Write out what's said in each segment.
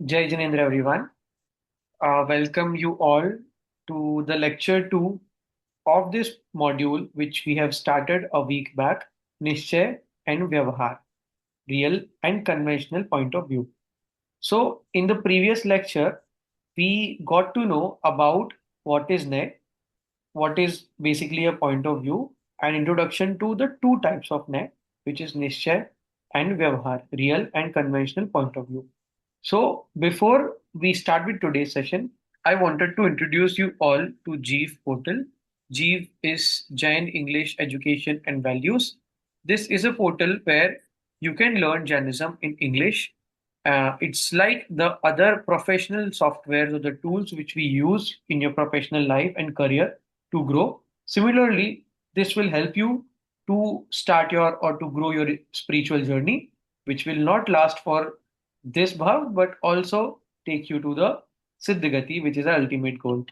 Jai Janendra, everyone. Welcome you all to the lecture 2 of this module, which we have started a week back, Nischay and Vyavahar, real and conventional point of view. So, in the previous lecture, we got to know about what is Nay, what is basically a point of view, and introduction to the two types of Nay, which is Nischay and Vyavahar, real and conventional point of view. So, before we start with today's session, I wanted to introduce you all to JEEV portal. JEEV is Jain English Education and Values. This is a portal where you can learn Jainism in English. It's like the other professional softwares or the tools which we use in your professional life and career to grow. Similarly, this will help you to start your or to grow your spiritual journey, which will not last for this bhav, but also take you to the Siddhigati, which is the ultimate goal.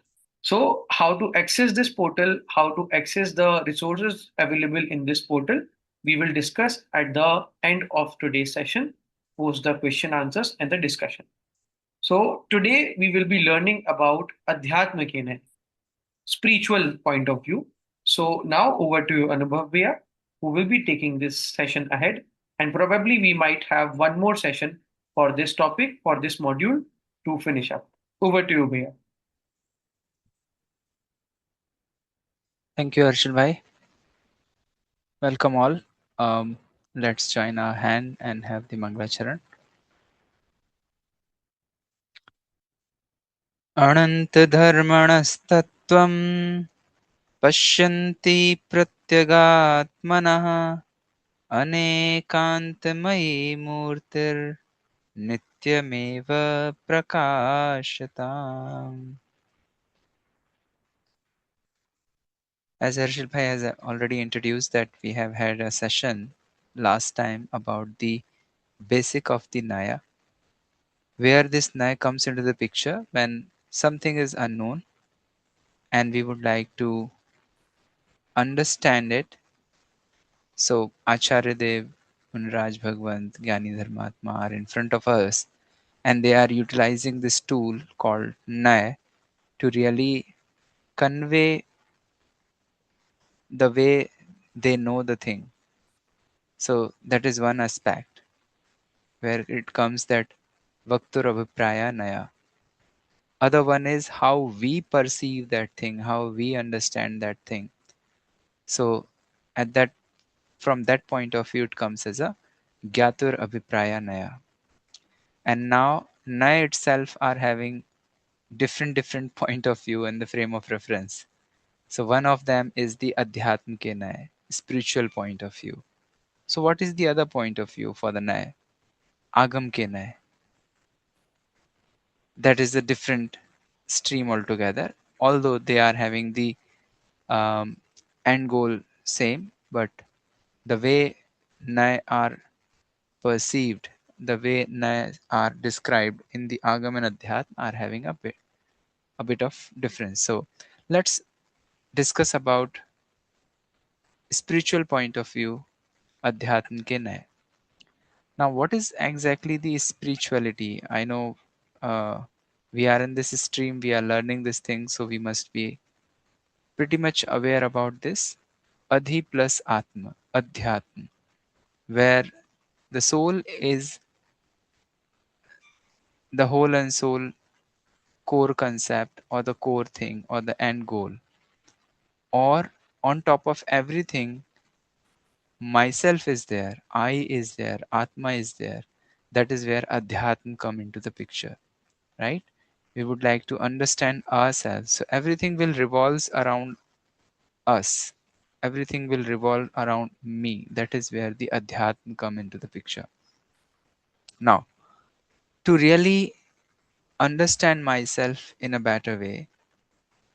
So, how to access this portal, how to access the resources available in this portal, we will discuss at the end of today's session, post the question answers and the discussion. So, today we will be learning about Adhyatma Kena, spiritual point of view. So, now over to you, Anubhav Bhaiya, who will be taking this session ahead. And probably we might have one more session for this topic, for this module to finish up. Over to you, Bhaiya. Thank you, Arshil bhai. Welcome all. Um, let's join our hand and have the Mangalacharan. अनन्तधर्मणस्तत्त्वं पश्यन्ति प्रत्यगात्मनः अनेकान्तमयी मूर्तिर्नित्यमेव प्रकाशताम्. As Harshil bhai has already introduced that we have had a session last time about the basic of the Naya, where this Naya comes into the picture when something is unknown and we would like to understand it. So Acharya Dev, Munraj Bhagwant, Gyani Dharmatma are in front of us and they are utilizing this tool called Naya to really convey the way they know the thing. So that is one aspect where it comes that Vaktur Abhipraya Naya. Other one is how we perceive that thing, how we understand that thing. So at that from that point of view, it comes as a Gyatur Abhipraya Naya. And now Naya itself are having different point of view and the frame of reference. So one of them is the Adhyatmike Naya, spiritual point of view. So what is the other point of view for the Naya? Agam Ke Naya. That is a different stream altogether, although they are having the um, end goal same, but the way Naya are perceived, the way Naya are described in the Agam and Adhyatm are having a bit of difference. So let's discuss about spiritual point of view, Adhyatm ke Naya. Now, what is exactly the spirituality? I know we are in this stream, we are learning this thing, so we must be pretty much aware about this. Adhi plus Atma, Adhyatm, where the soul is the whole and soul core concept or the core thing or the end goal. Or on top of everything, myself is there, I is there, Atma is there. That is where Adhyatma come into the picture, right? We would like to understand ourselves. So everything will revolves around us. Everything will revolve around me. That is where the Adhyatma come into the picture. Now, to really understand myself in a better way,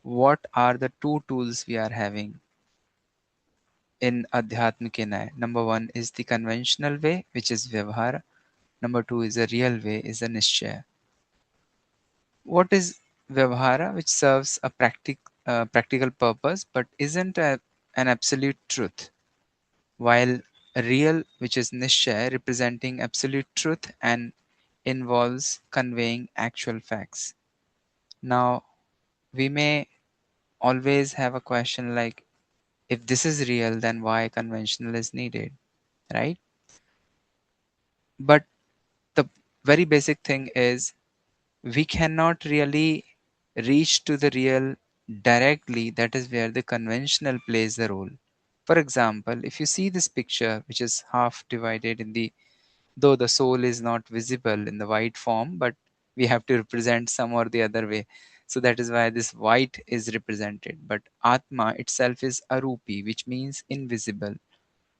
what are the two tools we are having in Adhyatmika Nyaya? Number one is the conventional way, which is Vyavahara. Number two is a real way, is a Nischaya. What is Vyavahara, which serves a practical purpose but isn't an absolute truth, while real, which is Nischaya, representing absolute truth and involves conveying actual facts. Now, we may always have a question like, if this is real, then why conventional is needed, right? But the very basic thing is, we cannot really reach to the real directly. That is where the conventional plays the role. For example, if you see this picture, which is half divided in the, though the soul is not visible in the white form, but we have to represent some or the other way. So that is why this white is represented. But Atma itself is arupi, which means invisible,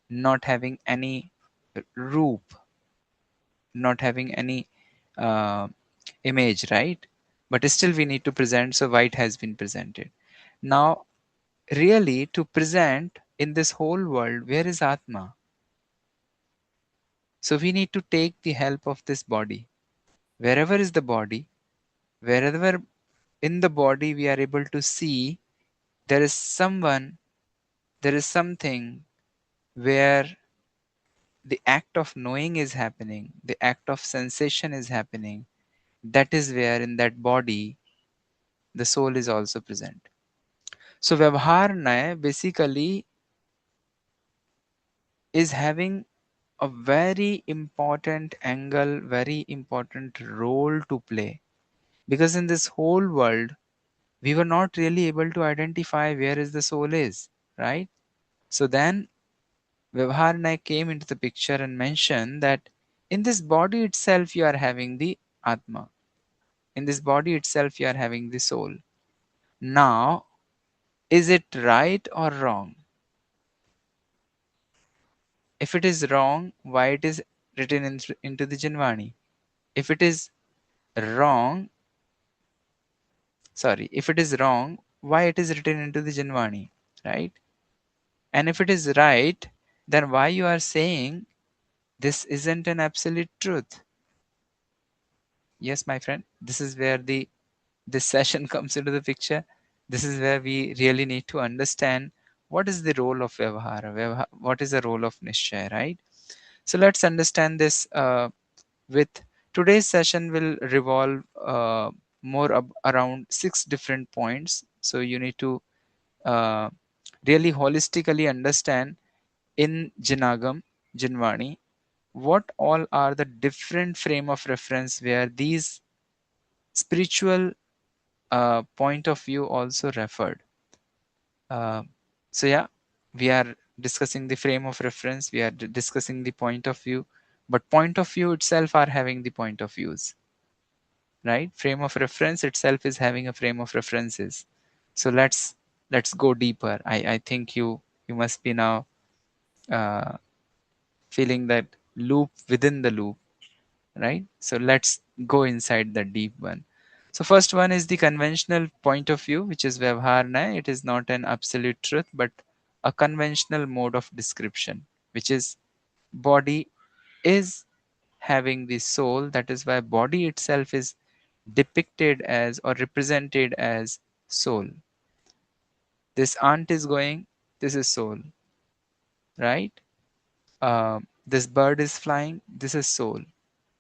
not having any roop, not having any uh, image, right? But still we need to present, so white has been presented. Now, really, to present in this whole world, where is Atma? So we need to take the help of this body. Wherever is the body, wherever in the body we are able to see, there is someone, there is something where the act of knowing is happening, the act of sensation is happening. That is where in that body the soul is also present. So Vyavahar Nay basically is having a very important angle, very important role to play. Because in this whole world, we were not really able to identify where is the soul is, right? So then Vyavahar Nay came into the picture and mentioned that in this body itself you are having the Atma. In this body itself you are having the soul. Now, is it right or wrong? If it is wrong, why it is written into the Janvani? If it is wrong, if it is wrong, why it is written into the Janvani, right? And if it is right, then why you are saying this isn't an absolute truth? Yes, my friend, this is where the this session comes into the picture. This is where we really need to understand what is the role of Vyavahara, what is the role of Nischay, right? So let's understand this with today's session will revolve more around 6 different points. So you need to uh, really holistically understand in Jinagam, Jinvani, what all are the different frame of reference where these spiritual point of view also referred. Uh, so yeah, we are discussing the frame of reference, we are discussing the point of view, but point of view itself are having the point of views, right? Frame of reference itself is having a frame of references. So let's go deeper. I think you must be now uh, feeling that loop within the loop, right? So let's go inside the deep one. So first one is the conventional point of view, which is Vyavahar Nay. It is not an absolute truth, but a conventional mode of description, which is body is having the soul. That is why body itself is depicted as or represented as soul. This ant is going, this is soul, right? This bird is flying, this is soul.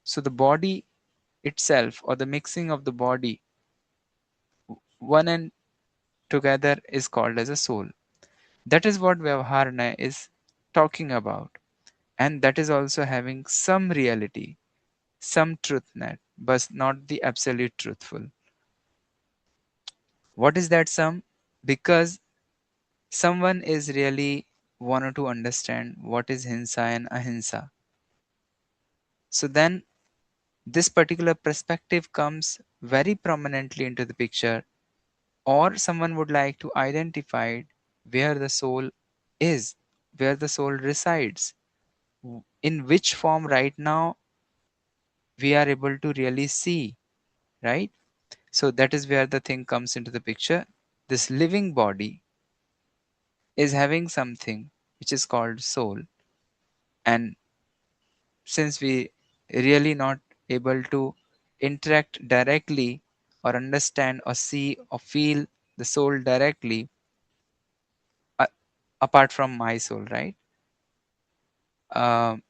So the body itself or the mixing of the body, one and together, is called as a soul. That is what Vyavaharana is talking about. And that is also having some reality, some truth net, but not the absolute truthful. What is that some? Because someone is really wanted to understand what is hinsa and ahimsa. So then this particular perspective comes very prominently into the picture, or someone would like to identify where the soul is, where the soul resides, in which form right now we are able to really see, right? So that is where the thing comes into the picture. This living body is having something which is called soul, and since we really not able to interact directly or understand or see or feel the soul directly, uh, apart from my soul, right? Um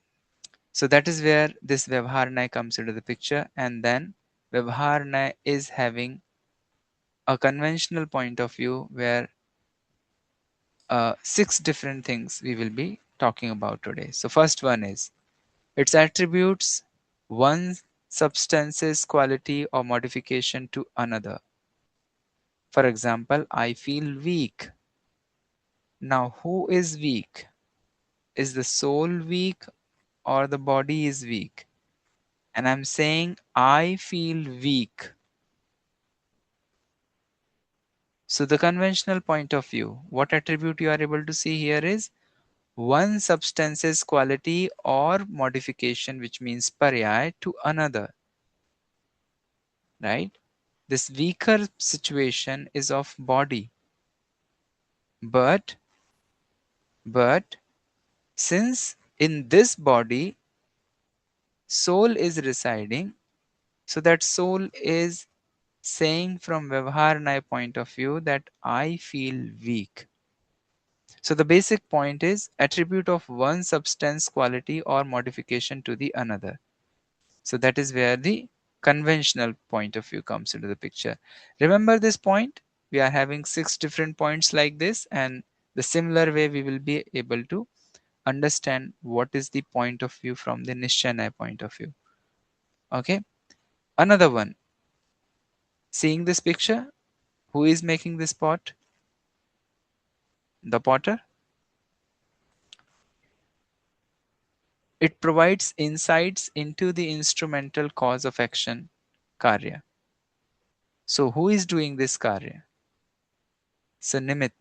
So that is where this Vyavahar Nay comes into the picture, and then Vyavahar Nay is having a conventional point of view where six different things we will be talking about today. So first one is its attributes, one substance's quality or modification to another. For example, I feel weak. Now, who is weak? Is the soul weak or the body is weak? And I'm saying I feel weak. So the conventional point of view, what attribute you are able to see here is one substance's quality or modification, which means paryay, to another, right? This weaker situation is of body, but but since in this body soul is residing, so that soul is saying from Vyavahar Nay point of view that I feel weak. So the basic point is attribute of one substance quality or modification to the another. So that is where the conventional point of view comes into the picture. Remember this point? We are having six different points like this, and the similar way we will be able to understand what is the point of view from the Nischay Nay point of view. Okay. Another one. Seeing this picture, who is making this pot? The potter. It provides insights into the instrumental cause of action, karya. So who is doing this karya? So nimit.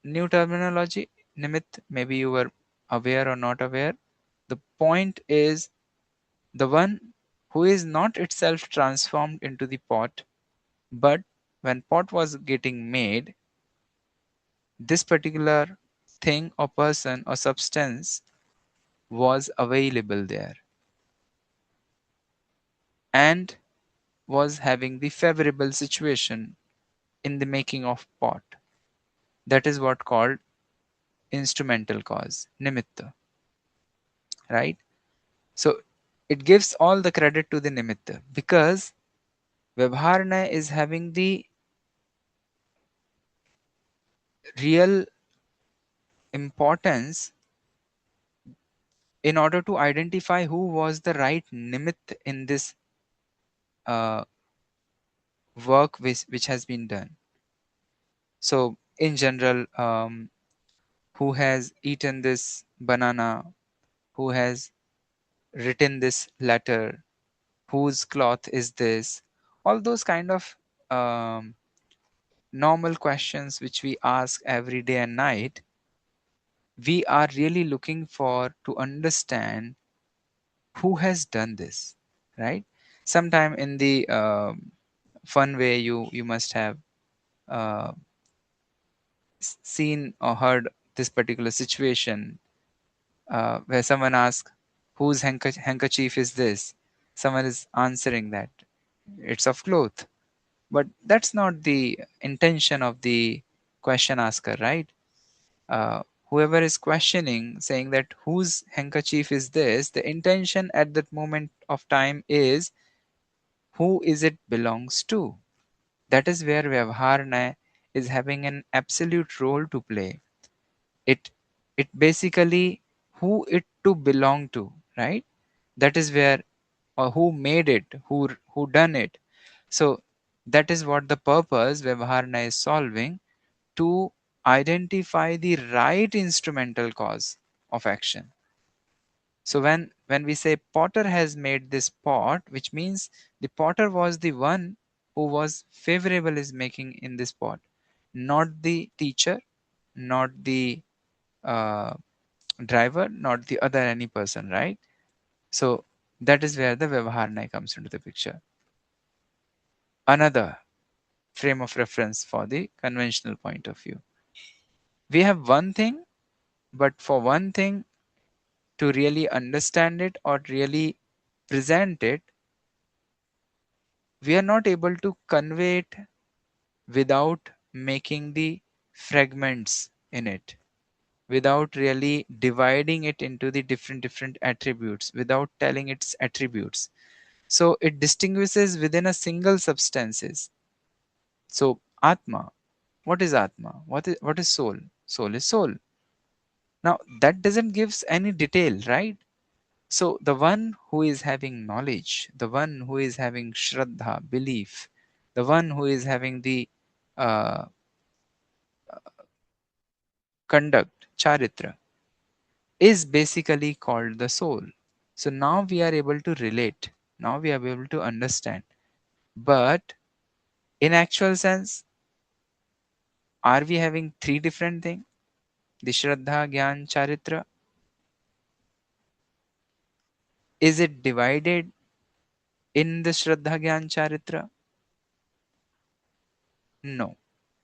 New terminology, nimit. Maybe you were aware or not aware. The point is the one who is not itself transformed into the pot, but when pot was getting made, this particular thing or person or substance was available there and was having the favorable situation in the making of pot. That is what called instrumental cause, nimitta, right? So it gives all the credit to the nimitta because Vyavahar is having the real importance in order to identify who was the right nimit in this uh, work which has been done. So in general, who has eaten this banana, who has written this letter, whose cloth is this, all those kind of um, normal questions which we ask every day and night, we are really looking for to understand who has done this, right? Sometime in the fun way, you must have uh, seen or heard this particular situation where someone asks, whose handkerchief is this? Someone is answering that it's of cloth. But that's not the intention of the question asker, right? Whoever is questioning, saying that whose handkerchief is this, the intention at that moment of time is who is it belongs to. That is where Vyavahar Nay is having an absolute role to play. It it basically who it to belong to, right? That is where or who made it, who done it. So that is what the purpose Vyavahar Nay is solving, to identify the right instrumental cause of action. So when we say potter has made this pot, which means the potter was the one who was favorable is making in this pot, not the teacher, not the uh, driver, not the other any person, right? So that is where the Vyavahar Nay comes into the picture. Another frame of reference for the conventional point of view. We have one thing, but for one thing to really understand it or really present it, we are not able to convey it without making the fragments in it. without really dividing it into the different attributes, without telling its attributes. So it distinguishes within a single substances. So Atma, what is Atma? What is soul? Soul is soul. Now that doesn't gives any detail, right? So the one who is having knowledge, the one who is having shraddha, belief, the one who is having the uh, conduct, charitra, is basically called the soul. So now we are able to relate. Now we are able to understand. But in actual sense, are we having three different things? The shraddha, gyan, charitra. Is it divided in the shraddha, gyan, charitra? No.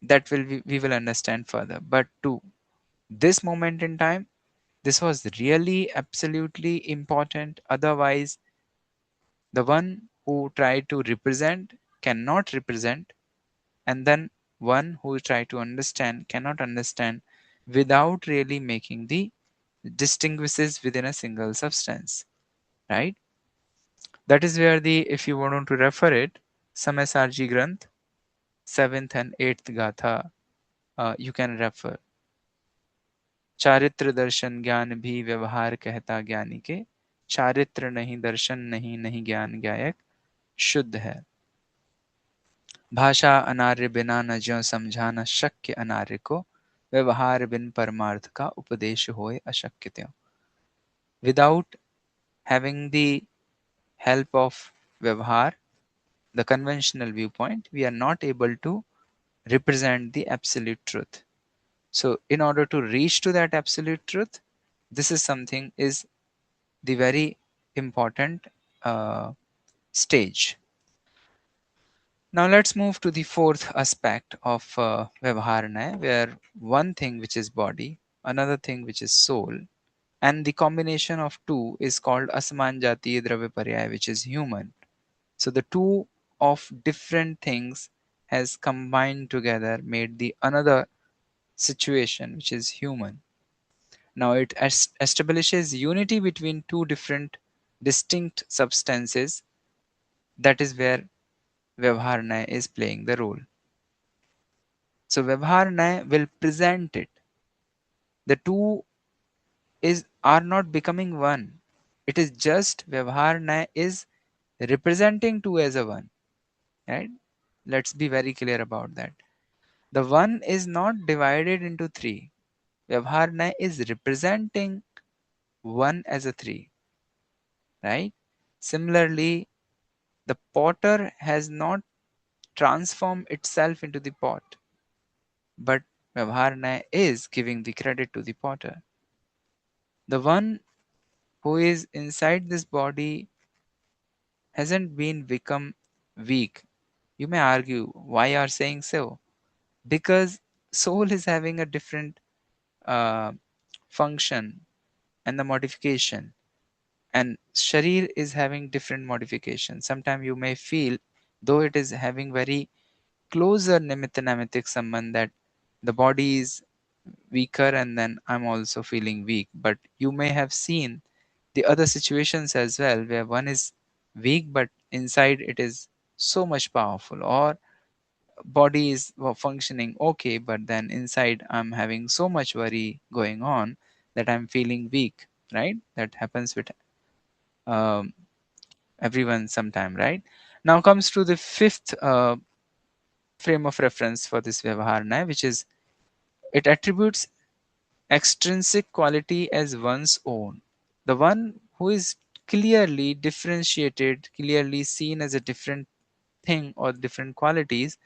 That will we will understand further. But to this moment in time, this was really absolutely important. Otherwise, the one who tried to represent cannot represent, and then one who try to understand cannot understand without really making the distinguishes within a single substance, right? That is where the, if you want to refer it, Samsrg Granth 7th and 8th Gatha, you can refer. चारित्र दर्शन ज्ञान भी व्यवहार कहता ज्ञानी के, चारित्र नहीं दर्शन नहीं नहीं ज्ञान गायक शुद्ध है। भाषा अनार्य बिना न ज्यों समझा न शक्य अनार्य को, व्यवहार बिन परमार्थ का उपदेश होए अशक्य त्यों। Without having the help of Vyavahar, the conventional viewpoint, we are not able to represent the absolute truth. So in order to reach to that absolute truth, this is something is the very important stage. Now let's move to the fourth aspect of Vyavahar Nay, where one thing which is body, another thing which is soul, and the combination of two is called Asman Jati Dravya Paryay, which is human. So the two of different things has combined together, made the another situation which is human. Now it establishes unity between two different distinct substances. That is where Vyavahar Nay is playing the role. So Vyavahar Nay will present it. The two is are not becoming one. It is just Vyavahar Nay is representing two as a one. Right? Let's be very clear about that. The one is not divided into three. Vyavahar Nay is representing one as a three. Right? Similarly, the potter has not transformed itself into the pot, but Vyavahar Nay is giving the credit to the potter. The one who is inside this body hasn't been become weak. You may argue why you are saying so, because soul is having a different uh, function and the modification, and sharir is having different modification. Sometimes you may feel, though it is having very closer nimitta namitic sambandh, that the body is weaker and then I'm also feeling weak. But you may have seen the other situations as well where one is weak but inside it is so much powerful, or body is functioning okay but then inside I'm having so much worry going on that I'm feeling weak, right? That happens with um, everyone sometime, right? Now comes to the fifth frame of reference for this Vyavaharna, which is it attributes extrinsic quality as one's own. The one who is clearly differentiated, clearly seen as a different thing or different qualities,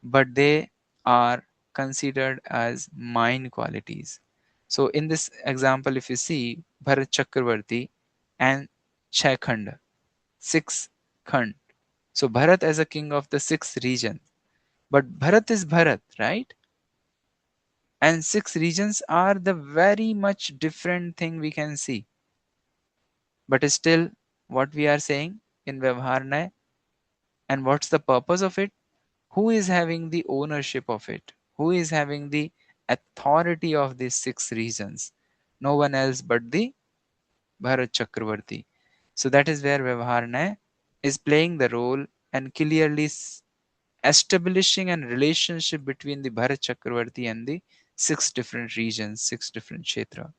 but they are considered as mind qualities. So in this example, if you see Bharat Chakravarti and Chaikhand, six Khand. So Bharat as a king of the six regions. But Bharat is Bharat, right? And six regions are the very much different thing we can see. But still, what we are saying in Vyavahar, and what's the purpose of it? Who is having the ownership of it? Who is having the authority of these six regions? no one else but the Bharat Chakravarti. So that is where Vyavahar Nay is playing the role and clearly establishing a relationship between the Bharat Chakravarti and the six different regions, six different kshetra.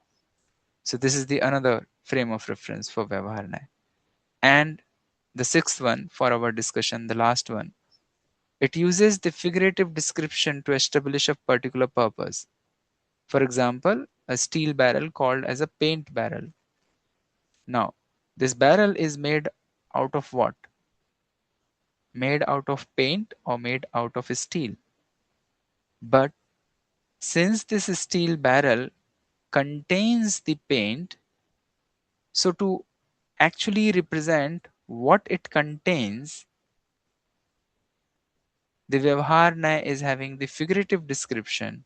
So this is the another frame of reference for Vyavahar Nay. And the sixth one for our discussion, the last one, it uses the figurative description to establish a particular purpose. For example, a steel barrel called as a paint barrel. Now, this barrel is made out of what? Made out of paint or made out of steel. But since this steel barrel contains the paint, so to actually represent what it contains, the Vyavahar Nay is having the figurative description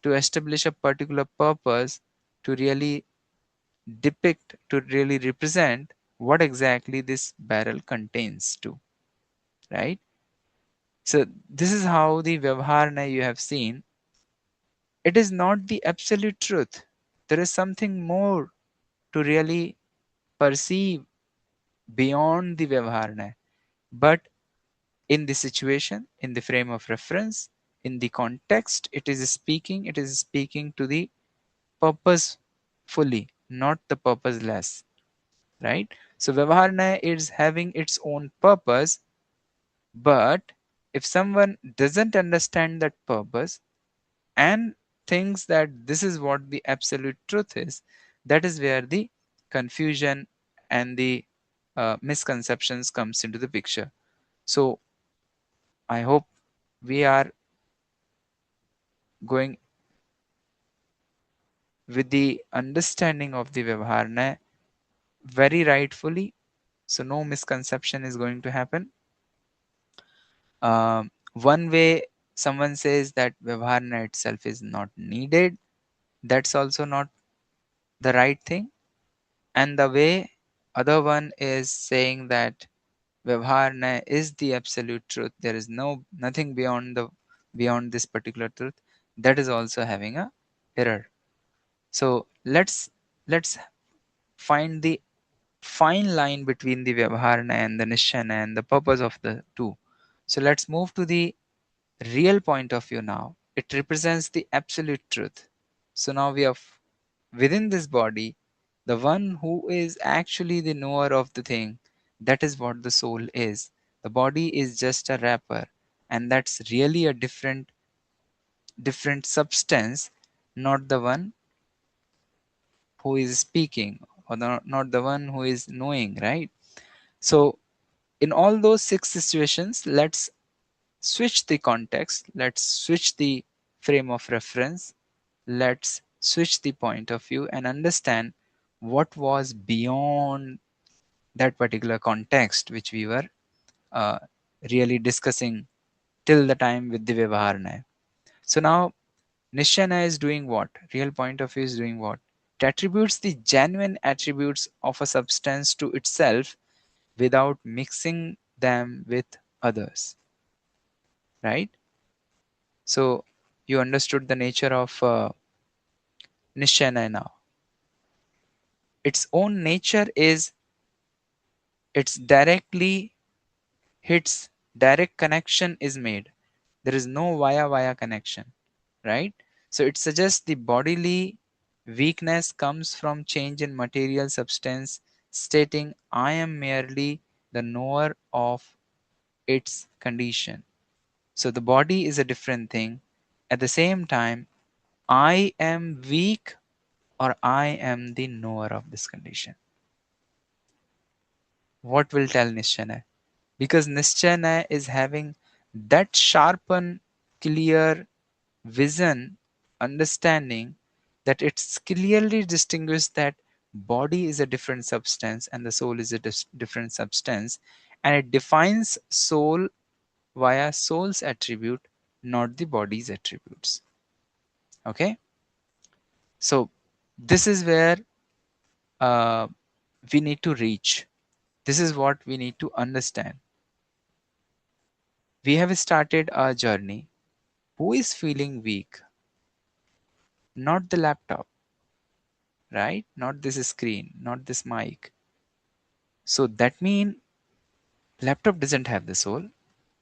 to establish a particular purpose, to really depict, to really represent what exactly this barrel contains to, right? So this is how the Vyavahar Nay you have seen. It is not the absolute truth. There is something more to really perceive beyond the Vyavahar Nay. But in the situation, in the frame of reference, in the context, it is speaking to the purpose fully, not the purposeless, right? So Vyavahar Nay is having its own purpose, but if someone doesn't understand that purpose and thinks that this is what the absolute truth is, that is where the confusion and the misconceptions comes into the picture. So I hope we are going with the understanding of the Vyavahar Nay very rightfully. So no misconception is going to happen. One way someone says that Vyavahar Nay itself is not needed, that's also not the right thing. And the way other one is saying that Vyavahar Nay is the absolute truth, there is nothing beyond this particular truth, that is also having a error. So let's find the fine line between the Vyavahar Nay and the Nischay Nay and the purpose of the two. So let's move to the real point of view now. It represents the absolute truth. So now we have within this body, the one who is actually the knower of the thing, that is what the soul is. The body is just a wrapper, and that's really a different substance, not the one who is speaking, or not the one who is knowing, right? So in all those six situations, let's switch the context, let's switch the frame of reference, let's switch the point of view and understand what was beyond that particular context which we were uh, really discussing till the time with the Vyavahar Nay. So now Nischay Nay is doing what? Real point of view is doing what? It attributes the genuine attributes of a substance to itself without mixing them with others, right? So you understood the nature of Nischay Nay now. Its own nature is it's directly hits, direct connection is made. There is no via connection, right? So it suggests the bodily weakness comes from change in material substance, stating I am merely the knower of its condition. So the body is a different thing. At the same time, I am weak or I am the knower of this condition. What will tell Nischay Nay? Because Nischay Nay is having that sharpen, clear vision, understanding that it's clearly distinguished that body is a different substance and the soul is a different substance, and it defines soul via soul's attribute, not the body's attributes. Okay, so this is where uh, we need to reach. This is what we need to understand. We have started our journey. Who is feeling weak? Not the laptop. right? Not this screen, not this mic. So that means laptop doesn't have the soul,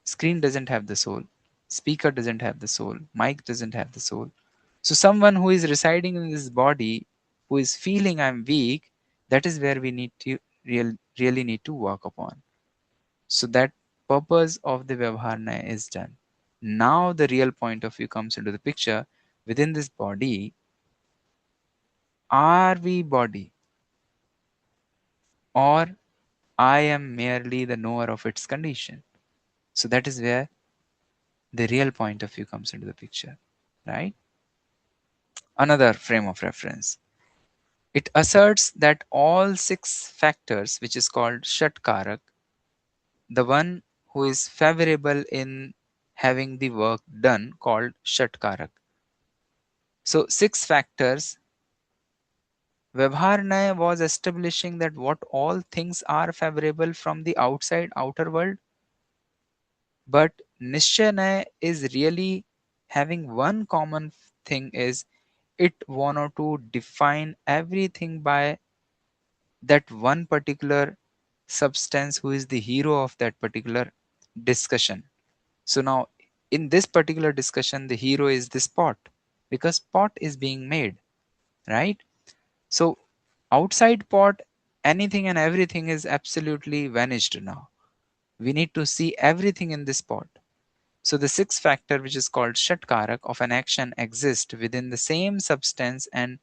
screen doesn't have the soul, speaker doesn't have the soul, mic doesn't have the soul. So someone who is residing in this body, who is feeling I'm weak, that is where we need to really need to work upon. So that purpose of the Vyavahar Nay is done. Now the real point of view comes into the picture. Within this body, are we body, or I am merely the knower of its condition? So that is where the real point of view comes into the picture, right? Another frame of reference. It asserts that all six factors, which is called Shatkarak, the one who is favorable in having the work done called Shatkarak. So six factors. Vyavahar Nay was establishing that what all things are favorable from the outside outer world, but Nischay Nay is really having one common thing is it wanted to define everything by that one particular substance who is the hero of that particular discussion. So now in this particular discussion, the hero is this pot because pot is being made, right? So outside pot, anything and everything is absolutely vanished now. We need to see everything in this pot. So the sixth factor, which is called Shatkarak of an action, exists within the same substance and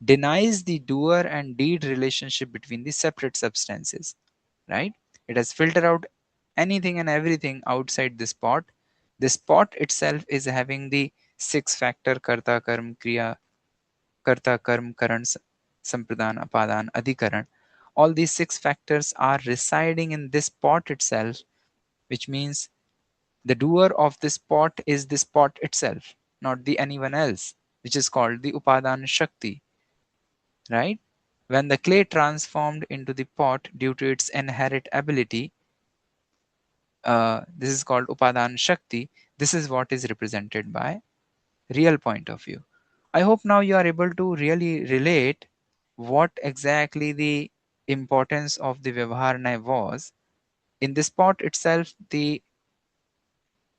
denies the doer and deed relationship between the separate substances, right? It has filtered out anything and everything outside this pot. This pot itself is having the six factor karta karm kriya, karta karm karan sampradan apadan adhikaran. All these six factors are residing in this pot itself, which means the doer of this pot is this pot itself, not the anyone else, which is called the upadan shakti, right? When the clay transformed into the pot due to its inherent ability, this is called upadan shakti. This is what is represented by real point of view. I hope now you are able to really relate what exactly the importance of the Vyavahar Nay was. In this pot itself, the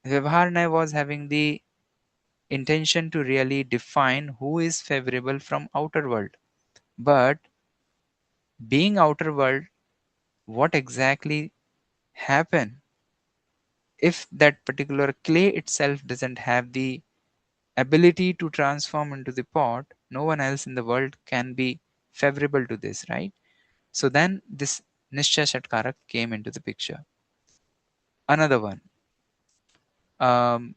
Vyavahar Nay was having the intention to really define who is favorable from outer world. But being outer world, what exactly happen if that particular clay itself doesn't have the ability to transform into the pot? No one else in the world can be favorable to this, right? So then this Nishcha Shatkarak came into the picture. Another one, um,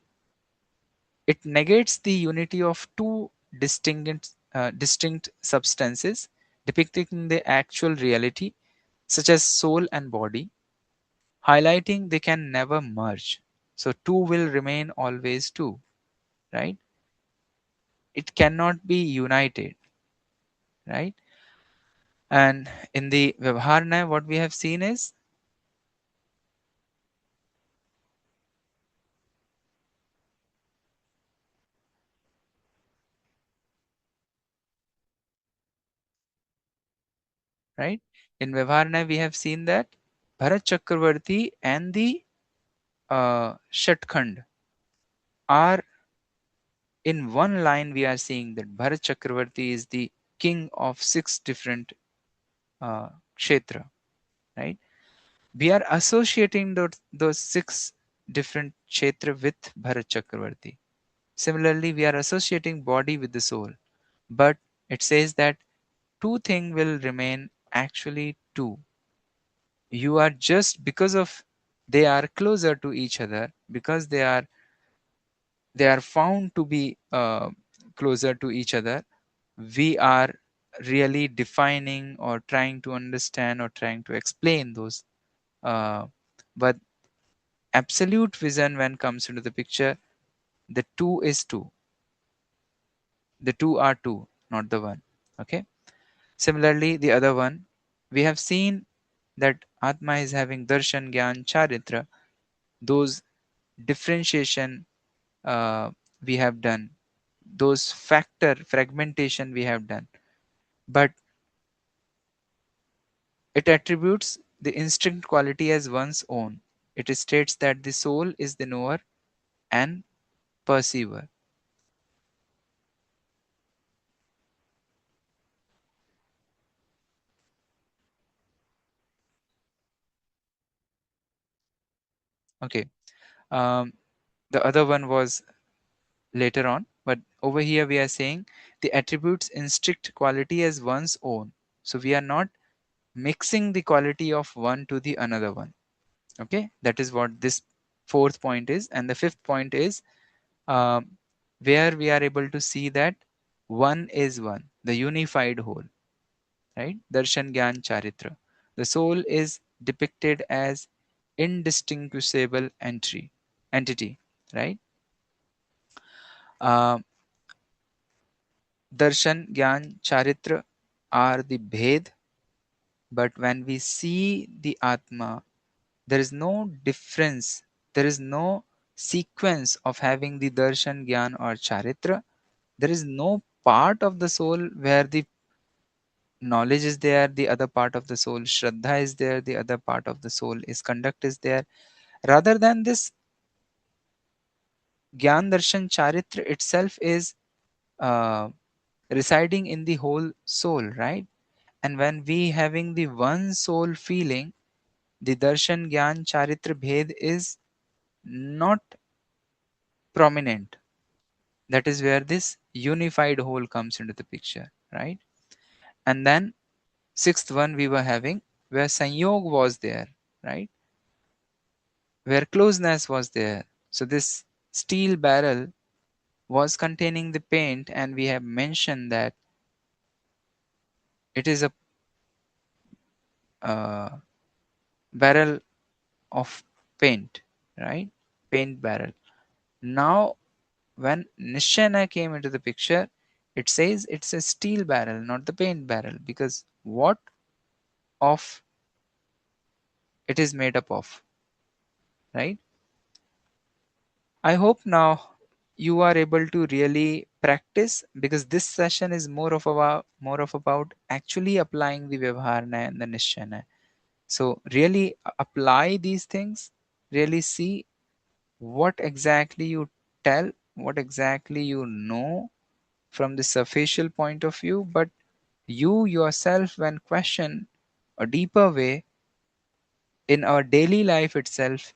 it negates the unity of two distinct substances depicting the actual reality, such as soul and body, highlighting they can never merge. So two will remain always two, right? It cannot be united, right? And in the Vyavahar Nay, what we have seen is, right? In Vyavahar Nay, we have seen that Bharat Chakravarti and the Shatkhand are in one line. We are seeing that Bharat Chakravarti is the king of six different kshetra, right? We are associating those six different kshetra with Bharat Chakravarti. Similarly, we are associating body with the soul. But it says that two things will remain actually two. You are just because of they are closer to each other, because they are found to be closer to each other, we are really defining or trying to understand or trying to explain those. uh, but absolute vision, when comes into the picture, the two is two, the two are two, not the one. Okay. Similarly, the other one, we have seen that Atma is having darshan, Gyan, charitra. Those differentiation uh, we have done, those factor fragmentation we have done. but it attributes the instinct quality as one's own. It states that the soul is the knower and perceiver. Okay. Um, the other one was later on, but over here we are saying the attributes instinct quality as one's own. So we are not mixing the quality of one to the another one. Okay, that is what this fourth point is. And the fifth point is um, where we are able to see that one is one, the unified whole, right? Darshan Gyan Charitra. The soul is depicted as indistinguishable entity, right? Uh, Darshan, Gyan, Charitra are the Bhed, but when we see the Atma, there is no difference, there is no sequence of having the Darshan, Gyan, or Charitra. There is no part of the soul where the knowledge is there, the other part of the soul, Shraddha, is there, the other part of the soul is conduct is there. Rather than this, Gyan, Darshan, Charitra itself is uh, residing in the whole soul, right? And when we having the one soul feeling, the darshan, gyan, charitra, bhed is not prominent. That is where this unified whole comes into the picture, right? And then sixth one we were having where sanyog was there, right? Where closeness was there. So this steel barrel was containing the paint, and we have mentioned that it is a uh, barrel of paint, right? Paint barrel. Now, when Nischay Nay came into the picture, it says it's a steel barrel, not the paint barrel, because what of it is made up of, right? I hope now you are able to really practice, because this session is more of about actually applying the Vyavahar Nay and the Nischay Nay. So really apply these things, really see what exactly you tell, what exactly you know from the superficial point of view, but you yourself, when questioned a deeper way in our daily life itself,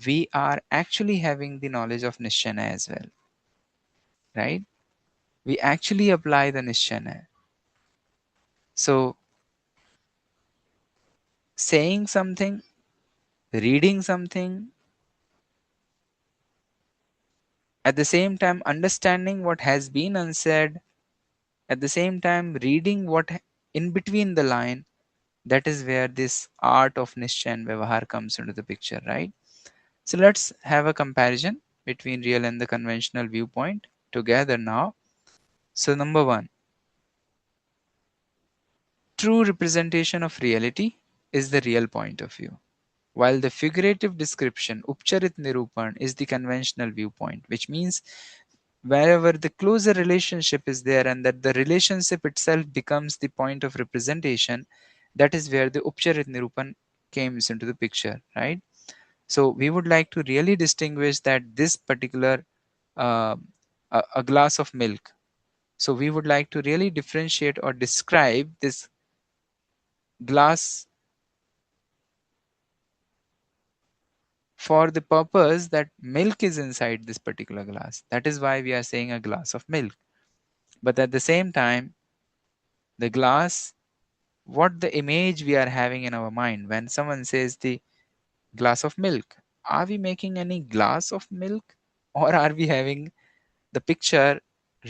we are actually having the knowledge of Nishtaya as well, right? We actually apply the Nishtaya. So, saying something, reading something, at the same time understanding what has been unsaid, at the same time reading what in between the line, that is where this art of Nischay and Vyavahar comes into the picture, right? So let's have a comparison between real and the conventional viewpoint together now. So number one, true representation of reality is the real point of view, while the figurative description, Upcharit Nirupan, is the conventional viewpoint, which means wherever the closer relationship is there and that the relationship itself becomes the point of representation, that is where the Upcharit Nirupan comes into the picture, right? So we would like to really distinguish that this particular uh, a glass of milk. So we would like to really differentiate or describe this glass for the purpose that milk is inside this particular glass. That is why we are saying a glass of milk. But at the same time, the glass, what the image we are having in our mind when someone says the glass of milk, are we making any glass of milk, or are we having the picture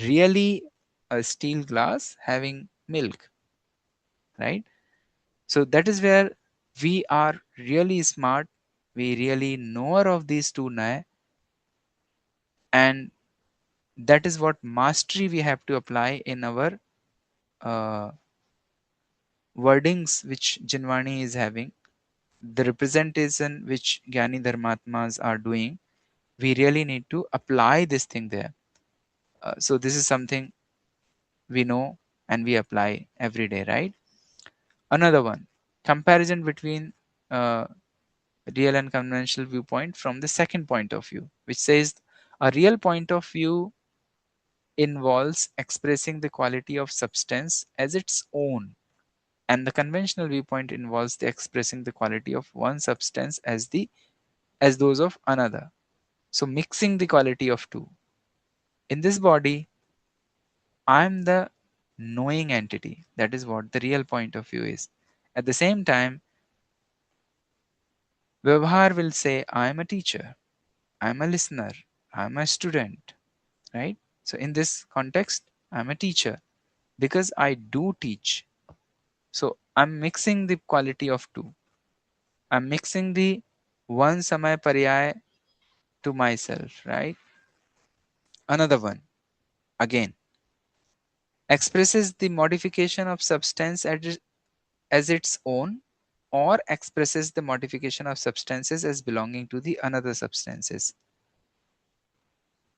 really a steel glass having milk, right? So that is where we are really smart, we really know of these two now, and that is what mastery we have to apply in our uh, wordings which Jinwani is having, the representation which Gyani Dharmatmas are doing. We really need to apply this thing there. So this is something we know. and we apply every day, right? Another one, comparison between uh, real and conventional viewpoint from the second point of view, which says a real point of view involves expressing the quality of substance as its own, and the conventional viewpoint involves the expressing the quality of one substance as those of another. So mixing the quality of two. In this body, I am the knowing entity. That is what the real point of view is. At the same time, Vyavahar will say, I am a teacher, I am a listener, I am a student, right? So in this context, I am a teacher because I do teach. So I'm mixing the quality of two. I'm mixing the one samay paryay to myself, right? Another one, again, expresses the modification of substance as its own, or expresses the modification of substances as belonging to the another substances.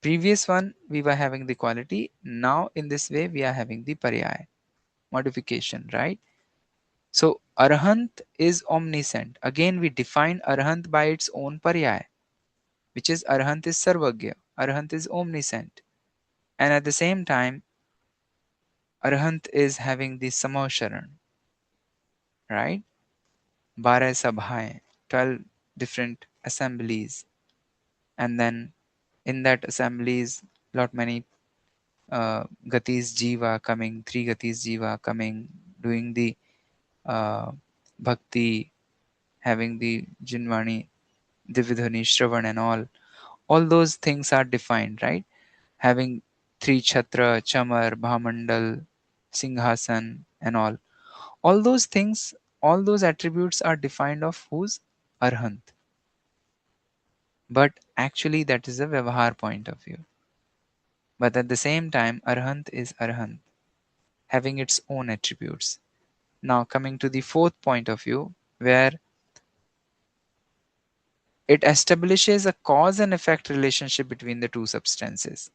Previous one we were having the quality, now in this way we are having the paryay modification, right? So arhant is omniscient. Again we define arhant by its own paryay, which is arhant is sarvagya, arhant is omniscient, and at the same time arhant is having the samosharan, right? 12 sabhaएं, 12 different assemblies, and then in that assemblies lot many gatis jiva coming, three gatis jiva coming, doing the uh, bhakti, having the jinvani, dividhani, shravan, and all those things are defined, right? Having three chhatra, chamar, bhamandal, singhasan, and all those things, all those attributes are defined of whose? Arhant. But actually that is a Vyavahar point of view. But at the same time, Arhant is Arhant, having its own attributes. Now coming to the fourth point of view, where it establishes a cause and effect relationship between the two substances.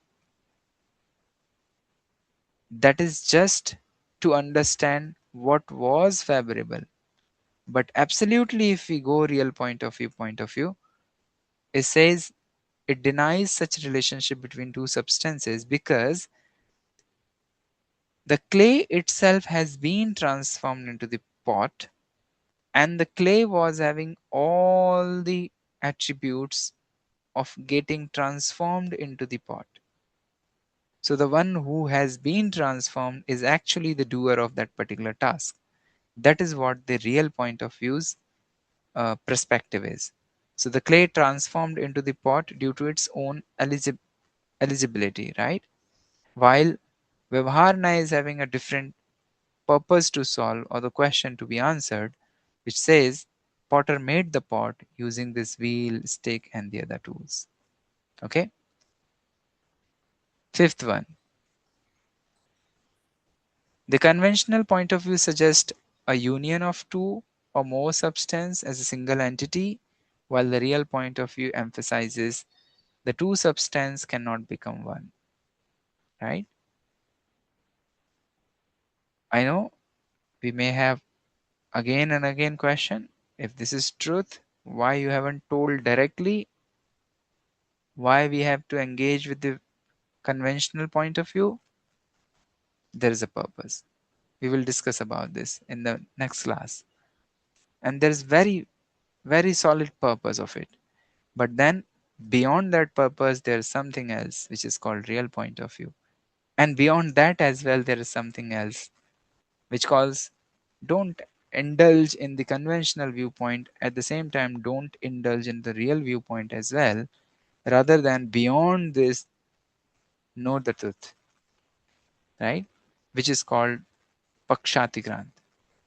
That is just to understand what was favorable. But absolutely, if we go real point of view, it says it denies such relationship between two substances because the clay itself has been transformed into the pot, and the clay was having all the attributes of getting transformed into the pot. So the one who has been transformed is actually the doer of that particular task. That is what the real point of view's perspective is. So the clay transformed into the pot due to its own eligibility, right? While Vyavahar Nay is having a different purpose to solve or the question to be answered, which says Potter made the pot using this wheel, stick, and the other tools. Okay. Fifth one, the conventional point of view suggests a union of two or more substance as a single entity, while the real point of view emphasizes the two substance cannot become one. Right? I know we may have again and again question, if this is truth, why you haven't told directly, why we have to engage with the conventional point of view. There is a purpose. We will discuss about this in the next class, and there is very solid purpose of it. But then beyond that purpose there is something else which is called real point of view, and beyond that as well there is something else which calls, don't indulge in the conventional viewpoint, at the same time don't indulge in the real viewpoint as well, rather than beyond this know the truth, right? Which is called Pakshatikrant.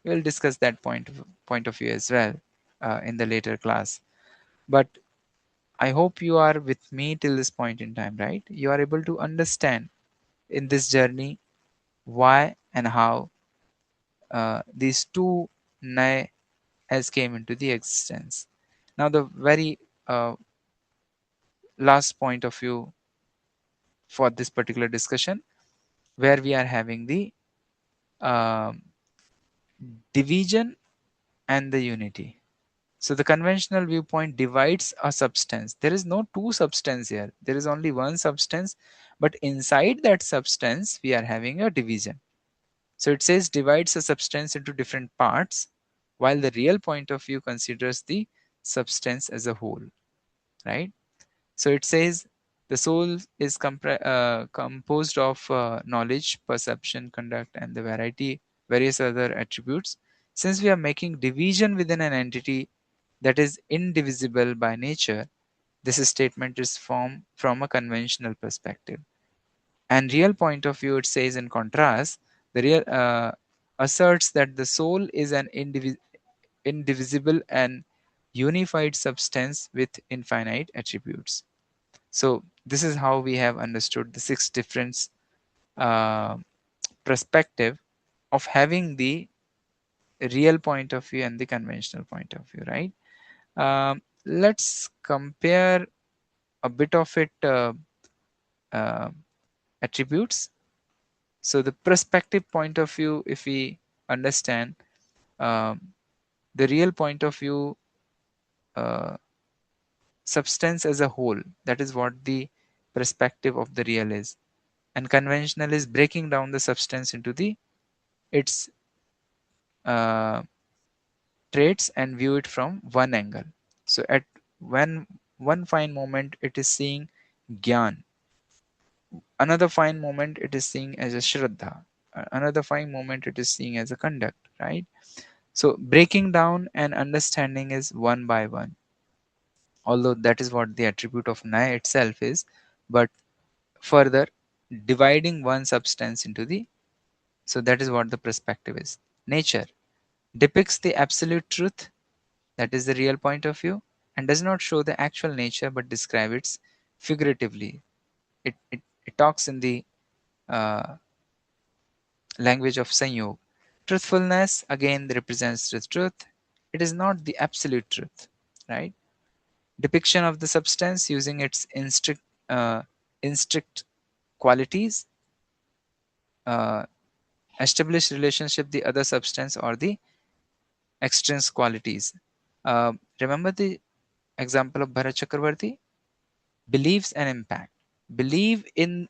We will discuss that point of view as well in the later class. But I hope you are with me till this point in time, right? You are able to understand in this journey why and how these two Nay has came into the existence. Now the very last point of view for this particular discussion, where we are having the um, division and the unity. So the conventional viewpoint divides a substance. There is no two substance here. There is only one substance, but inside that substance we are having a division. So it says divides a substance into different parts, while the real point of view considers the substance as a whole, right? So it says the soul is composed of knowledge, perception, conduct, and the various other attributes. Since we are making division within an entity that is indivisible by nature, this statement is formed from a conventional perspective. And real point of view, it says in contrast, the real asserts that the soul is an indivisible and unified substance with infinite attributes. So this is how we have understood the six different uh, perspective of having the real point of view and the conventional point of view, right? Let's compare a bit of it uh, attributes. So the perspective point of view, if we understand um, the real point of view, uh, substance as a whole, that is what the perspective of the real is. And conventional is breaking down the substance into the its uh, traits and view it from one angle. So at when one fine moment it is seeing Gyan, another fine moment it is seeing as a Shraddha, another fine moment it is seeing as a conduct, right? So breaking down and understanding is one by one, although that is what the attribute of Nay itself is, but further dividing one substance into the, so that is what the perspective is. Nature depicts the absolute truth, that is the real point of view, and does not show the actual nature but describe it figuratively. It talks in the uh, language of Sanyog. Truthfulness again represents the truth. It is not the absolute truth, right? Depiction of the substance using its uh, instrict qualities, uh, establish relationship the other substance or the extrinsic qualities. Remember the example of Bharat Chakravarti? Beliefs and impact. Believe in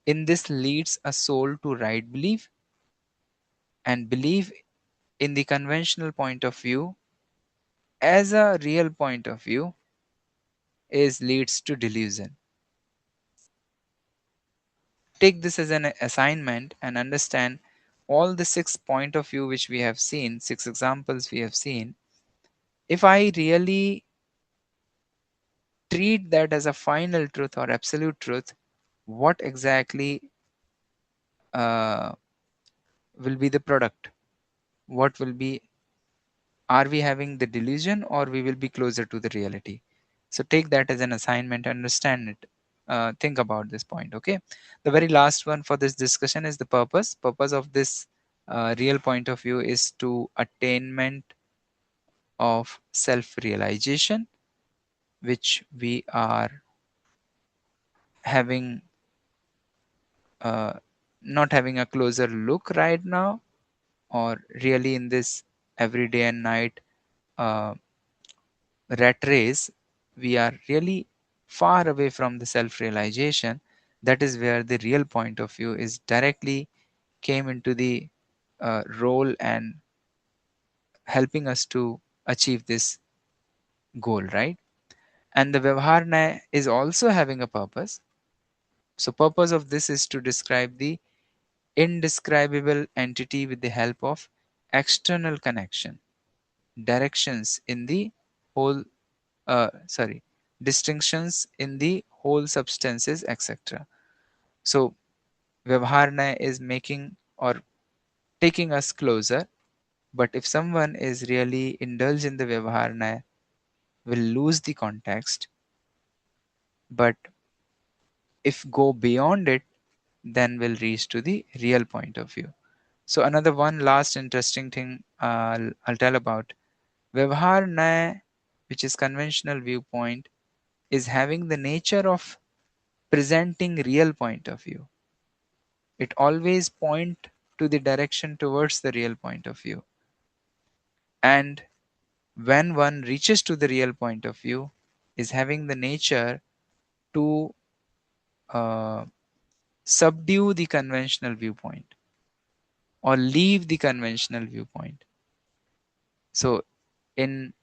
this leads a soul to right belief, and believe in the conventional point of view as a real point of view is leads to delusion. Take this as an assignment and understand all the six point of view which we have seen, six examples we have seen. If I really treat that as a final truth or absolute truth, what exactly uh, will be the product? What will be, are we having the delusion or we will be closer to the reality? So take that as an assignment, understand it, think about this point. Okay, the very last one for this discussion is the purpose of this real point of view is to attainment of self realization, which we are having uh, not having a closer look right now, or really in this every day and night uh, rat race, we are really far away from the self realization. That is where the real point of view is directly came into the role and helping us to achieve this goal, right? And the Vyavahar Nay is also having a purpose. So purpose of this is to describe the indescribable entity with the help of external connection, directions in the whole, sorry, distinctions in the whole substances, etc. So Vyavahar is making or taking us closer, but if someone is really indulged in the Vyavahar will lose the context, but if go beyond it, then will reach to the real point of view. So another one last interesting thing I'll tell about Vyavahar Nay, which is conventional viewpoint, is having the nature of presenting real point of view. It always point to the direction towards the real point of view. And when one reaches to the real point of view, is having the nature to uh, subdue the conventional viewpoint or leave the conventional viewpoint. So, in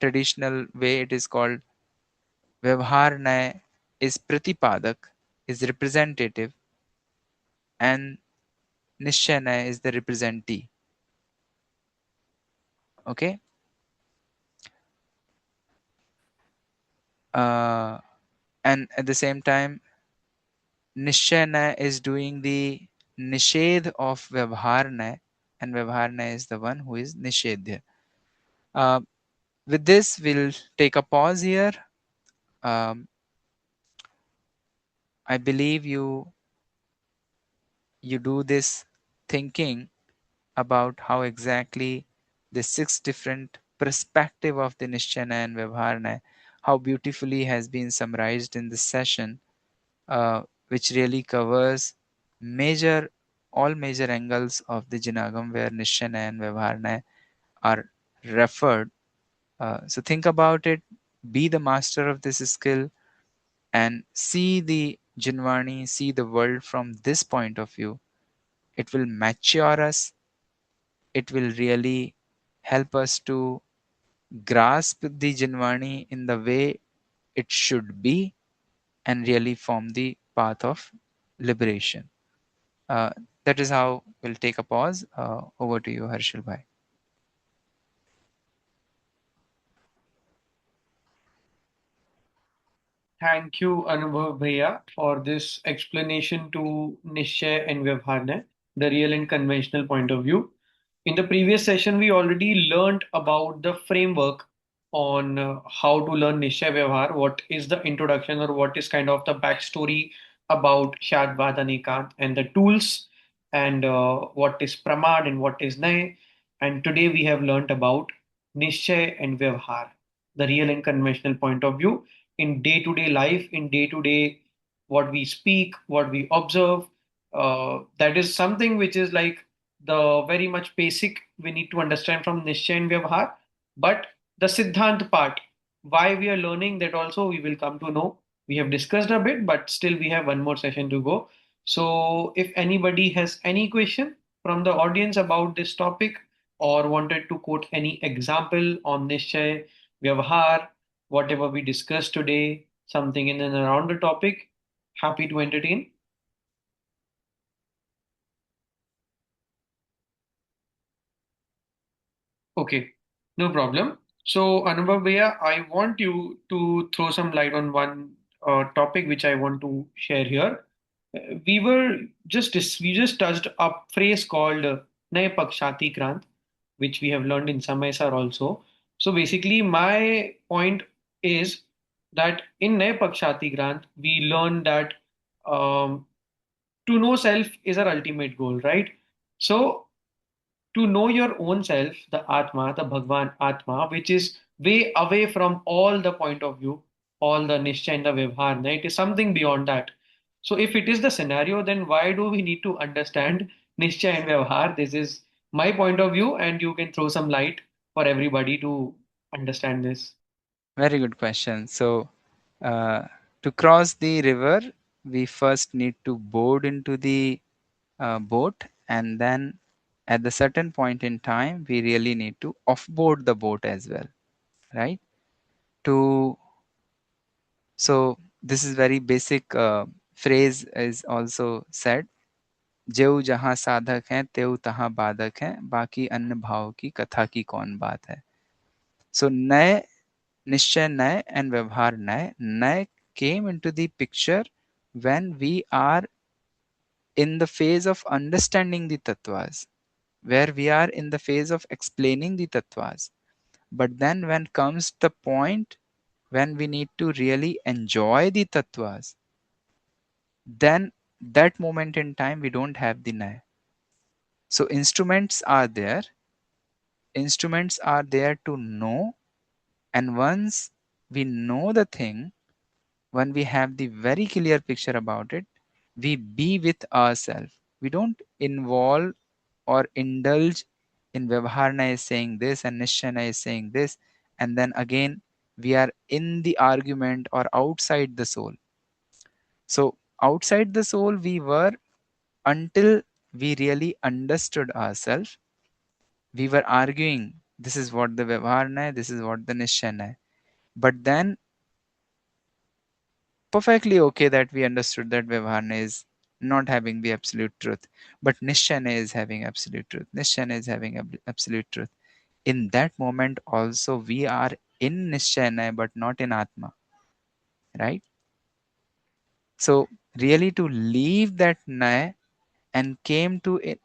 traditional way, it is called Vyavahar Nay is Pratipadak, is representative, and Nischay Nay is the representee. Okay, uh, and at the same time, Nischay Nay is doing the Nishedh of Vyavahar Nay, and Vyavahar Nay is the one who is Nishedhya. Uh, with this, we'll take a pause here. Um, I believe you do this thinking about how exactly the six different perspective of the Nishchana and Vyavharana, how beautifully has been summarized in this session, which really covers major all major angles of the Jinagam where Nishchana and Vyavharana are referred. So think about it, be the master of this skill, and see the Jinvani, see the world from this point of view. It will mature us, it will really help us to grasp the Jinvani in the way it should be and really form the path of liberation. Uh, that is how we'll take a pause. Over to you, Harshal Bhai. Thank you, Anubhav Bhaiya, for this explanation to Nischay and Vyavharna, the real and conventional point of view. In the previous session, we already learned about the framework on how to learn Nischay Vyavhar, what is the introduction or what is kind of the backstory about Shadvad and Ekant and the tools and what is Pramad and what is Nay. And today we have learned about Nischay and Vyavhar, the real and conventional point of view in day to day life, in day to day what we speak, what we observe. That is something which is like the very much basic we need to understand from Nischay and Vyavahar. But the Siddhant part, why we are learning that also we will come to know. We have discussed a bit, but still we have one more session to go. So if anybody has any question from the audience about this topic or wanted to quote any example on Nischay, Vyavahar, whatever we discussed today, something in and around the topic, happy to entertain. Okay, no problem. So, Anubhav Bhaiya, I want you to throw some light on one topic which I want to share here. We were we just touched a phrase called Nay Pakshati Krant, which we have learned in Samaysar also. So basically, my point is that in Nay Pakshati Krant, we learn that um, to know self is our ultimate goal, right? So to know your own self, the Atma, the Bhagwan Atma, which is way away from all the point of view, all the Nischay and the Vyavharna, it is something beyond that. So if it is the scenario, then why do we need to understand Nischay and Vyavhar? This is my point of view, and you can throw some light for everybody to understand this. Very good question. So, uh, to cross the river, we first need to board into the boat, and then at the certain point in time, we really need to offboard the boat as well, right? To So this is very basic phrase is also said. जेऊ जहाँ साधक हैं तेऊ तहाँ बाधक हैं बाकी अन्य भाव की कथा की कौन बात है. So नय, निश्चय नय and व्यवहार नय. Naya came into the picture when we are in the phase of understanding the tattvas, where we are in the phase of explaining the tattvas. But then when comes the point when we need to really enjoy the tattvas, then that moment in time we don't have the Naya. So instruments are there to know, and once we know the thing, when we have the very clear picture about it, we be with ourselves. We don't involve or indulge in Vyavahar Nay is saying this and Nischay Nay is saying this, and then again we are in the argument or outside the soul. So, outside the soul, we were until we really understood ourselves. We were arguing, this is what the Vyavahar Nay, this is what the Nischay Nay. But then, perfectly okay that we understood that Vyavahar Nay is not having the absolute truth, but Nischay Nay is having absolute truth. Nischay Nay is having absolute truth. In that moment, also, we are in Nischay Nay, but not in Atma, right? So, really, to leave that Nay and came to it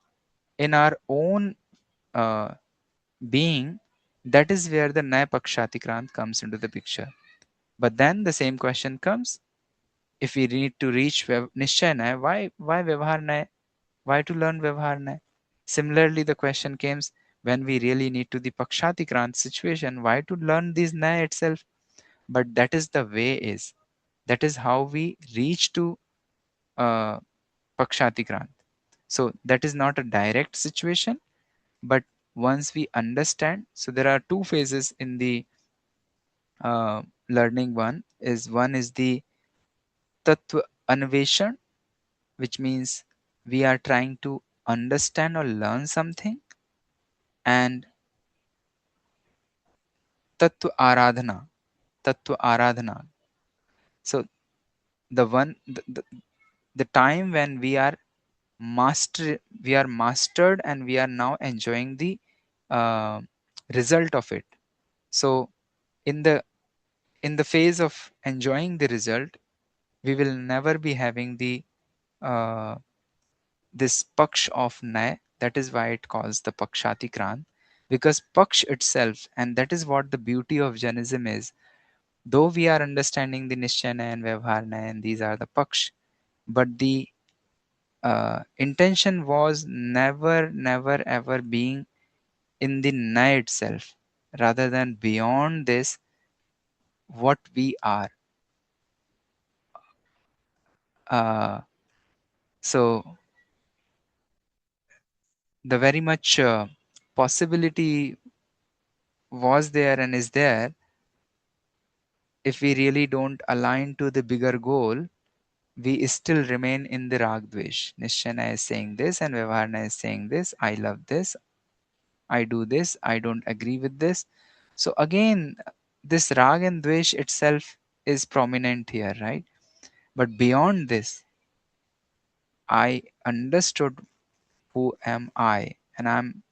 in our own uh, being, that is where the Nay Pakshatikrant comes into the picture. But then the same question comes, if we need to reach Nischay Nay, why Vyavahar Nay? Why to learn Vyavahar Nay? Similarly, the question comes, when we really need to the Pakshatikrant situation, why to learn this Nay itself? But that is the way is. That is how we reach to uh, Pakshatikrant. So that is not a direct situation, but once we understand, so there are two phases in the learning. One is the Tattva Anveshan, which means we are trying to understand or learn something, and Tattva Aradhana. Tattva Aradhana. So the time when we are mastered and we are now enjoying the uh, result of it. So in the phase of enjoying the result, we will never be having the uh, this paksh of nay. That is why it calls the Pakshatikran, because paksh itself, and that is what the beauty of Jainism is. Though we are understanding the Nischay Nay and Vyavahar Nay, and these are the paksh, but the intention was never ever being in the Nay itself, rather than beyond this, what we are. Uh, so the very much possibility was there and is there. If we really don't align to the bigger goal, we still remain in the rag dvesh. Nishchana is saying this and Vyavahana is saying this. I love this. I do this. I don't agree with this. So again, this rag and dvesh itself is prominent here, right? But beyond this, I understood who am I, and I'm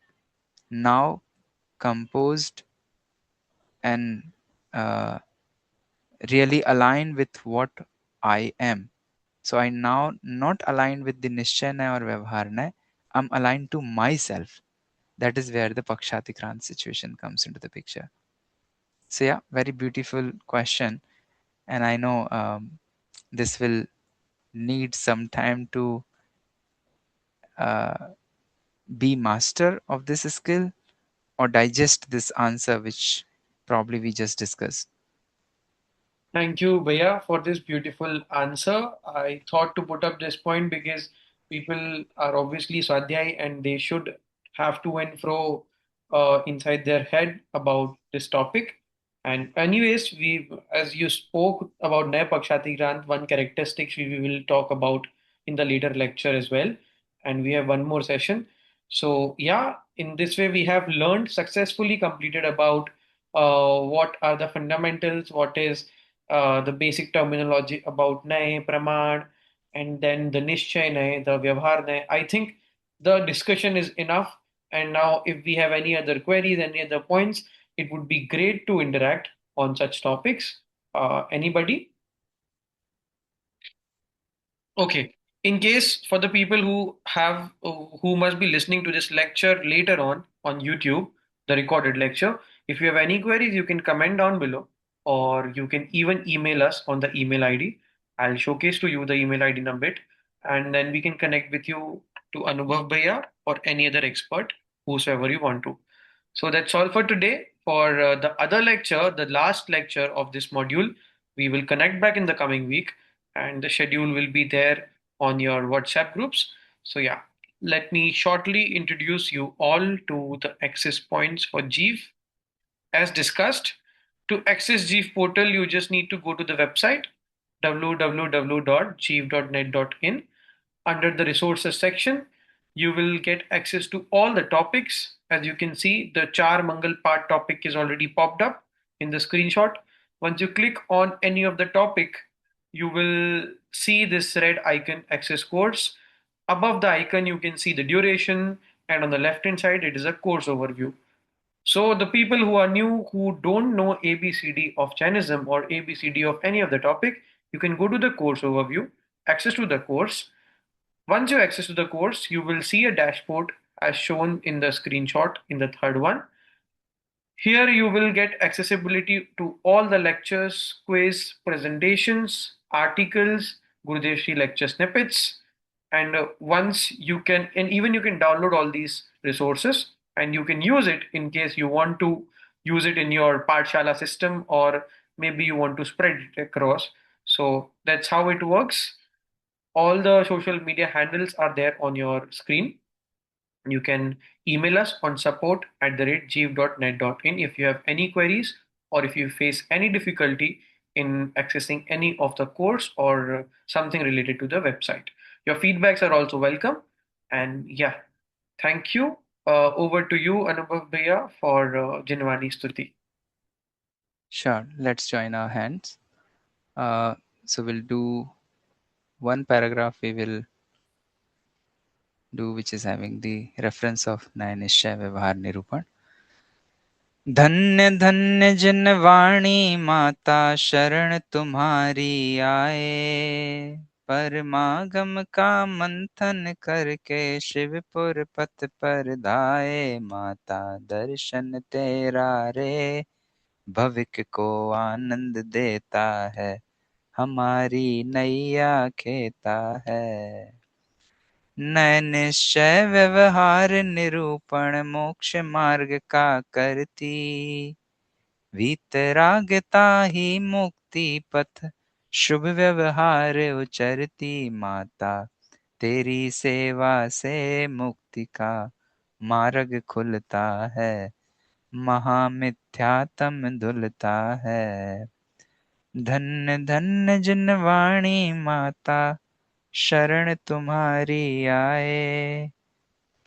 now composed and really aligned with what I am. So I now not aligned with the Nishchana or Vyavharna. I'm aligned to myself. That is where the Pakshatikrant situation comes into the picture. So yeah, very beautiful question, and I know this will need some time to uh, be master of this skill or digest this answer, which probably we just discussed. Thank you, Bhaiya, for this beautiful answer. I thought to put up this point because people are obviously Swadhyay and they should have to and fro inside their head about this topic. And anyways, we, as you spoke about Naya Pakshati Grant, one characteristics we will talk about in the later lecture as well. And we have one more session. So yeah, in this way we have learned successfully completed about what are the fundamentals, what is the basic terminology about Nay, Praman, and then the Nischay Nay, the Vyavahar Nay. I think the discussion is enough. And now, if we have any other queries, any other points, it would be great to interact on such topics. Anybody? Okay. In case for the people who have who must be listening to this lecture later on YouTube, the recorded lecture, if you have any queries, you can comment down below, or you can even email us on the email ID. I'll showcase to you the email ID in a bit, and then we can connect with you to Anubhav Bhaiya or any other expert, whosoever you want to. So that's all for today. For the other lecture, the last lecture of this module, we will connect back in the coming week, and the schedule will be there on your WhatsApp groups. So, yeah. let me shortly introduce you all to the access points for JEEV. As discussed, to access JEEV portal, you just need to go to the website www.jeev.net.in. Under the resources section, you will get access to all the topics. As you can see, the Char Mangal part topic is already popped up in the screenshot. Once you click on any of the topic, you will see this red icon, access course. Above the icon, you can see the duration, and on the left hand side, it is a course overview. So the people who are new, who don't know ABCD of Jainism or ABCD of any of the topic, you can go to the course overview, access to the course. Once you access to the course, you will see a dashboard as shown in the screenshot in the third one. Here you will get accessibility to all the lectures, quiz, presentations, articles, Gurudevji lecture snippets, and once you can, and even you can download all these resources and you can use it in case you want to use it in your Pathshala system or maybe you want to spread it across. So that's how it works. All the social media handles are there on your screen. You can email us on support@jeev.net.in if you have any queries or if you face any difficulty in accessing any of the course or something related to the website. Your feedbacks are also welcome. And yeah, thank you. Over to you, Anubhav Bhaiya, for Jinwani Stuti. Sure, let's join our hands. Uh, so we'll do one paragraph we will do which is having the reference of Naya Nischay Vyavahar Nirupan. धन्य धन्य जिन वाणी माता शरण तुम्हारी आए परमागम का मंथन करके शिवपुर पथ पर धाये माता दर्शन तेरा रे भविक को आनंद देता है हमारी नैया खेता है नय निश्चय व्यवहार निरूपण मोक्ष मार्ग का करती वीतरागता ही मुक्ति पथ शुभ व्यवहार उचरती माता तेरी सेवा से मुक्ति का मार्ग खुलता है महामिथ्यात्म धुलता है धन्य धन्य जिन वाणी माता शरण तुम्हारी आए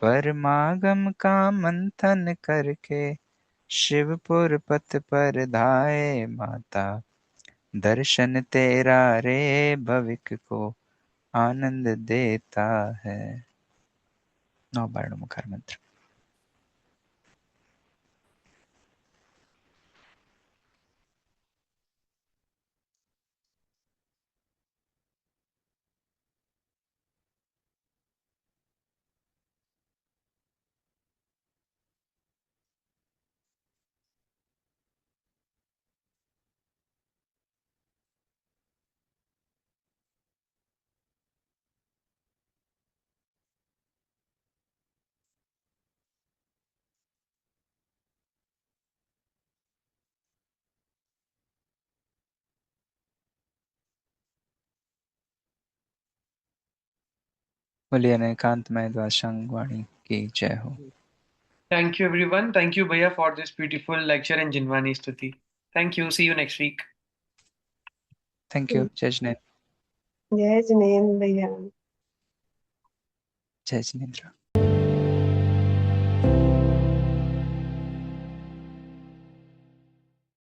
परमागम का मंथन करके शिवपुर पथ पर धाये माता दर्शन तेरा रे भविक को आनंद देता है नौ बार मुखार मंत्र बोलिए अनेकांत में द्वाशंग वाणी की जय हो Thank you, everyone. Thank you, Bhaiya, for this beautiful lecture in Jinwani Stuti. Thank you. See you next week. Thank you जय जिनेन्द्र जय जिनेन्द्र भैया जय जिनेन्द्र